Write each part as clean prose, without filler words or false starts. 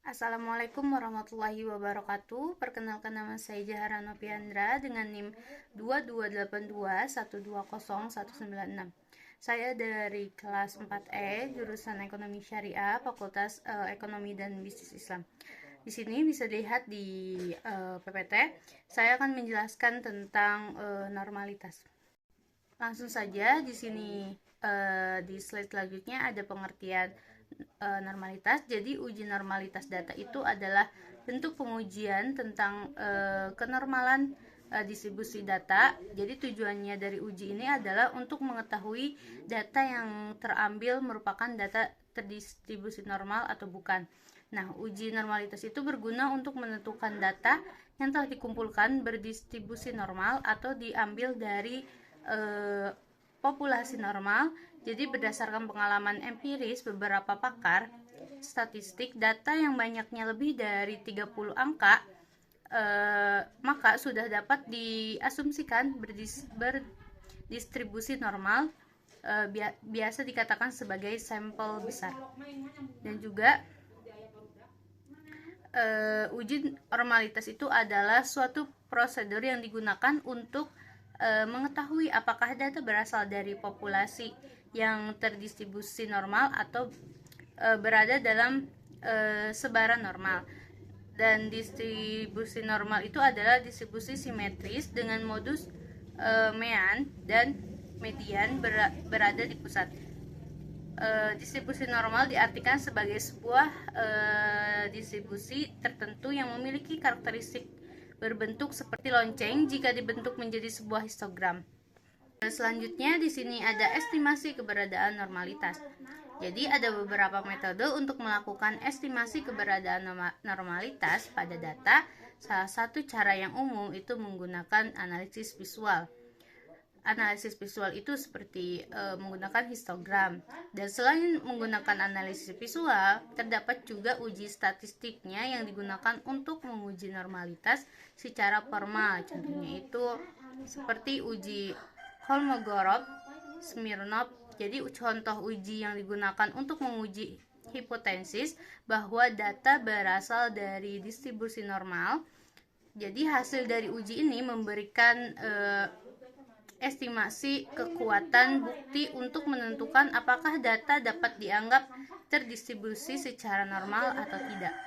Assalamualaikum warahmatullahi wabarakatuh. Perkenalkan, nama saya Jahara Nopiandra dengan NIM 2282120196. Saya dari kelas 4E, jurusan Ekonomi Syariah, Fakultas Ekonomi dan Bisnis Islam. Di sini bisa dilihat di PPT, saya akan menjelaskan tentang normalitas. Langsung saja di sini di slide selanjutnya ada pengertian normalitas. Jadi uji normalitas data itu adalah bentuk pengujian tentang kenormalan distribusi data. Jadi tujuannya dari uji ini adalah untuk mengetahui data yang terambil merupakan data terdistribusi normal atau bukan. Nah, uji normalitas itu berguna untuk menentukan data yang telah dikumpulkan berdistribusi normal atau diambil dari populasi normal. Jadi berdasarkan pengalaman empiris beberapa pakar statistik, data yang banyaknya lebih dari 30 angka maka sudah dapat diasumsikan berdistribusi normal, biasa dikatakan sebagai sampel besar. Dan juga uji normalitas itu adalah suatu prosedur yang digunakan untuk mengetahui apakah data berasal dari populasi yang terdistribusi normal atau berada dalam sebaran normal. Dan distribusi normal itu adalah distribusi simetris dengan modus mean dan median berada di pusat. Distribusi normal diartikan sebagai sebuah distribusi tertentu yang memiliki karakteristik berbentuk seperti lonceng jika dibentuk menjadi sebuah histogram. Selanjutnya di sini ada estimasi keberadaan normalitas. Jadi ada beberapa metode untuk melakukan estimasi keberadaan normalitas pada data. Salah satu cara yang umum itu menggunakan analisis visual. Analisis visual itu seperti menggunakan histogram. Dan selain menggunakan analisis visual, terdapat juga uji statistiknya yang digunakan untuk menguji normalitas secara formal. Contohnya itu seperti uji Kolmogorov-Smirnov. Jadi contoh uji yang digunakan untuk menguji hipotesis bahwa data berasal dari distribusi normal. Jadi hasil dari uji ini memberikan estimasi kekuatan bukti untuk menentukan apakah data dapat dianggap terdistribusi secara normal atau tidak.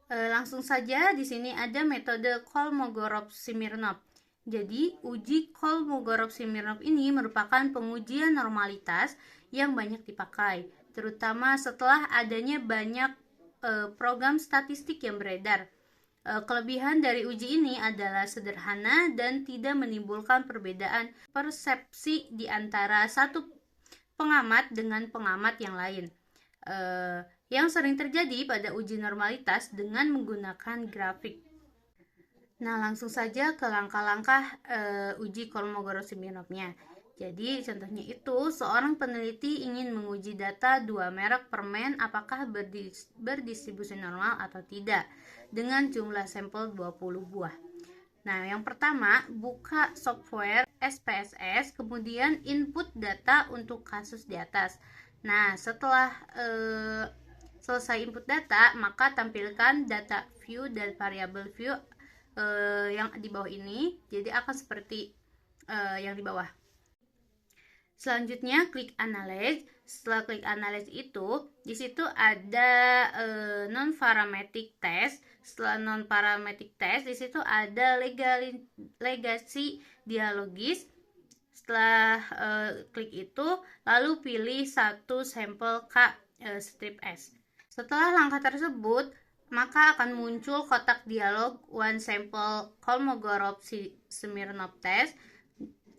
Langsung saja di sini ada metode Kolmogorov-Smirnov. Jadi uji Kolmogorov-Smirnov ini merupakan pengujian normalitas yang banyak dipakai, terutama setelah adanya banyak program statistik yang beredar. Kelebihan dari uji ini adalah sederhana dan tidak menimbulkan perbedaan persepsi di antara satu pengamat dengan pengamat yang lain, yang sering terjadi pada uji normalitas dengan menggunakan grafik. Nah, langsung saja ke langkah-langkah uji Kolmogorov-Smirnovnya. Jadi contohnya itu, seorang peneliti ingin menguji data 2 merek permen apakah berdistribusi normal atau tidak dengan jumlah sampel 20 buah. Nah, yang pertama, buka software SPSS, kemudian input data untuk kasus di atas. Nah, setelah selesai input data, maka tampilkan data view dan variable view yang di bawah ini. Jadi akan seperti yang di bawah. Selanjutnya klik analyze. Setelah klik analyze itu, di situ ada non-parametric test. Setelah non-parametric test, di situ ada legasi dialogis. Setelah klik itu, lalu pilih satu sampel K strip S. Setelah langkah tersebut, maka akan muncul kotak dialog one sample Kolmogorov-Smirnov test.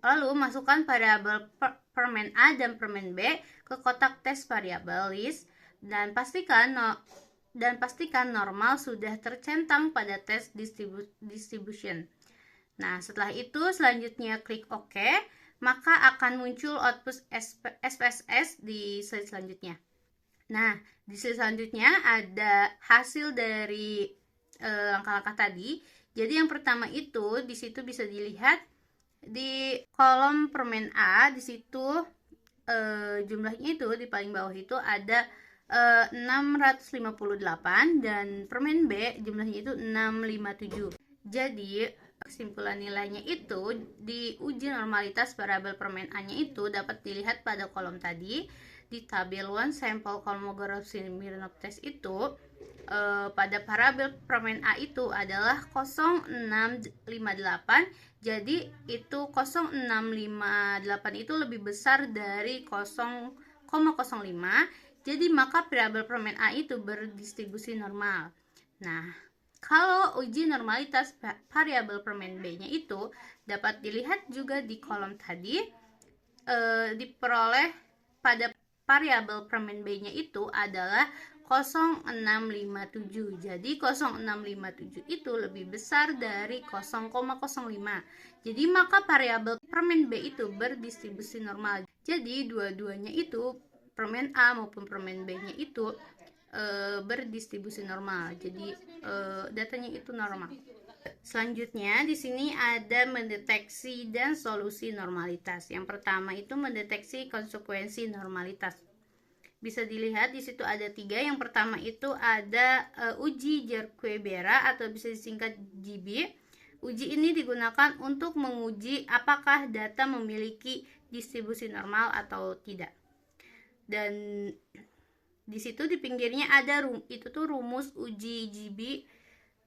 Lalu masukkan variabel permen A dan permen B ke kotak tes variabel list dan pastikan normal sudah tercentang pada tes distribution. Nah, setelah itu selanjutnya klik OK, maka akan muncul output SPSS di slide selanjutnya. Nah, di slide selanjutnya ada hasil dari langkah-langkah tadi. Jadi yang pertama itu di situ bisa dilihat di kolom permen A, di situ jumlahnya itu di paling bawah itu ada 658 dan permen B jumlahnya itu 657. Jadi kesimpulan nilainya itu di uji normalitas variabel permen A-nya itu dapat dilihat pada kolom tadi. Di tabel 1 sampel Kolmogorov-Smirnov test itu pada variabel permen A itu adalah 0658. Jadi itu 0658 itu lebih besar dari 0,05. Jadi maka variabel permen A itu berdistribusi normal. Nah, kalau uji normalitas variabel permen B-nya itu dapat dilihat juga di kolom tadi, diperoleh pada variabel permen B-nya itu adalah 0657. Jadi 0657 itu lebih besar dari 0,05. Jadi maka variabel permen B itu berdistribusi normal. Jadi dua-duanya itu, permen A maupun permen B-nya itu berdistribusi normal. Jadi datanya itu normal. Selanjutnya di sini ada mendeteksi dan solusi normalitas. Yang pertama itu mendeteksi konsekuensi normalitas. Bisa dilihat di situ ada 3. Yang pertama itu ada uji Jerquebera atau bisa disingkat GB. Uji ini digunakan untuk menguji apakah data memiliki distribusi normal atau tidak. Dan di situ di pinggirnya ada rumus uji GB.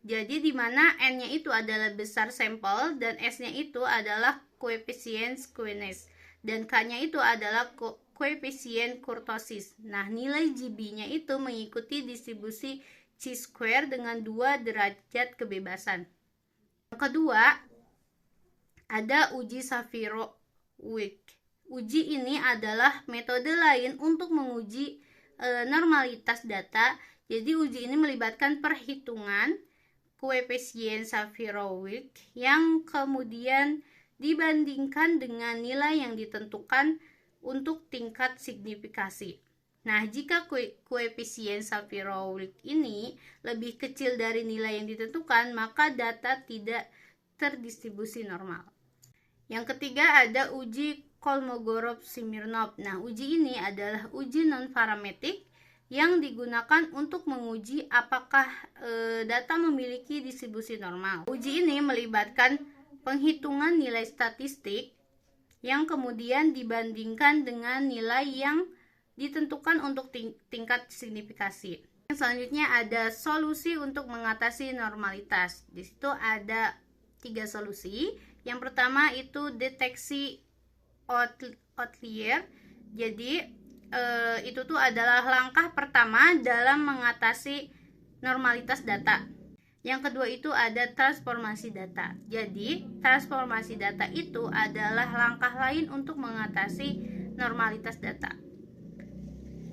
Jadi di mana N-nya itu adalah besar sampel dan S-nya itu adalah koefisien skewness dan K-nya itu adalah koefisien kurtosis. Nah, nilai GB-nya itu mengikuti distribusi chi-square dengan 2 derajat kebebasan. Yang kedua, ada uji Shapiro-Wilk. Uji ini adalah metode lain untuk menguji normalitas data. Jadi uji ini melibatkan perhitungan koefisien Shapiro-Wilk yang kemudian dibandingkan dengan nilai yang ditentukan untuk tingkat signifikasi. Nah, jika koefisien Shapiro-Wilk ini lebih kecil dari nilai yang ditentukan, maka data tidak terdistribusi normal. Yang ketiga ada uji Kolmogorov-Smirnov. Nah, uji ini adalah uji non-parametrik yang digunakan untuk menguji apakah data memiliki distribusi normal. Uji ini melibatkan penghitungan nilai statistik yang kemudian dibandingkan dengan nilai yang ditentukan untuk tingkat signifikasi. Selanjutnya ada solusi untuk mengatasi normalitas. Di situ ada 3 solusi. Yang pertama itu deteksi outlier. Jadi itu tuh adalah langkah pertama dalam mengatasi normalitas data. Yang kedua itu ada transformasi data. Jadi transformasi data itu adalah langkah lain untuk mengatasi normalitas data.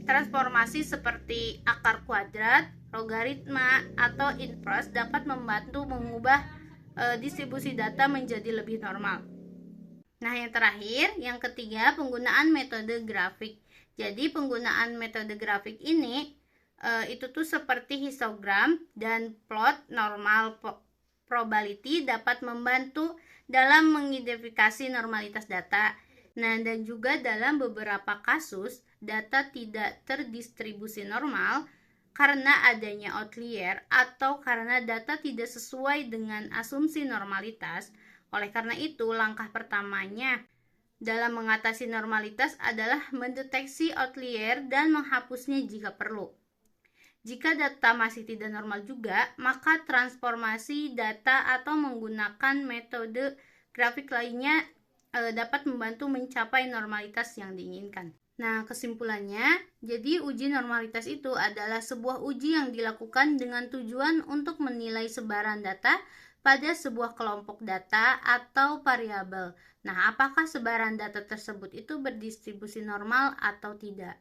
Transformasi seperti akar kuadrat, logaritma, atau inverse dapat membantu mengubah distribusi data menjadi lebih normal. Nah, yang terakhir, yang ketiga, penggunaan metode grafik. Jadi penggunaan metode grafik ini itu tuh seperti histogram dan plot normal probability dapat membantu dalam mengidentifikasi normalitas data. Nah, dan juga dalam beberapa kasus data tidak terdistribusi normal karena adanya outlier atau karena data tidak sesuai dengan asumsi normalitas. Oleh karena itu, langkah pertamanya dalam mengatasi normalitas adalah mendeteksi outlier dan menghapusnya jika perlu. Jika data masih tidak normal juga, maka transformasi data atau menggunakan metode grafik lainnya dapat membantu mencapai normalitas yang diinginkan. Nah, kesimpulannya, jadi uji normalitas itu adalah sebuah uji yang dilakukan dengan tujuan untuk menilai sebaran data pada sebuah kelompok data atau variabel. Nah, apakah sebaran data tersebut itu berdistribusi normal atau tidak?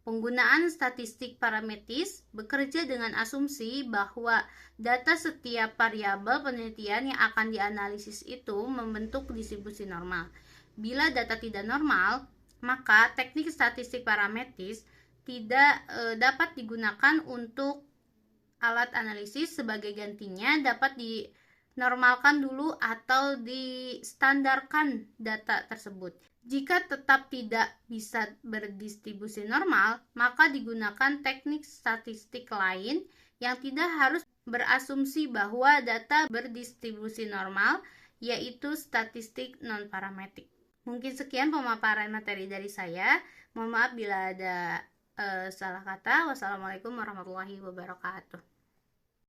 Penggunaan statistik parametris bekerja dengan asumsi bahwa data setiap variabel penelitian yang akan dianalisis itu membentuk distribusi normal. Bila data tidak normal, maka teknik statistik parametris tidak dapat digunakan untuk alat analisis. Sebagai gantinya dapat normalkan dulu atau distandarkan data tersebut. Jika tetap tidak bisa berdistribusi normal, maka digunakan teknik statistik lain yang tidak harus berasumsi bahwa data berdistribusi normal, yaitu statistik non-parametrik. Mungkin sekian pemaparan materi dari saya. Mohon maaf bila ada salah kata. Wassalamualaikum warahmatullahi wabarakatuh.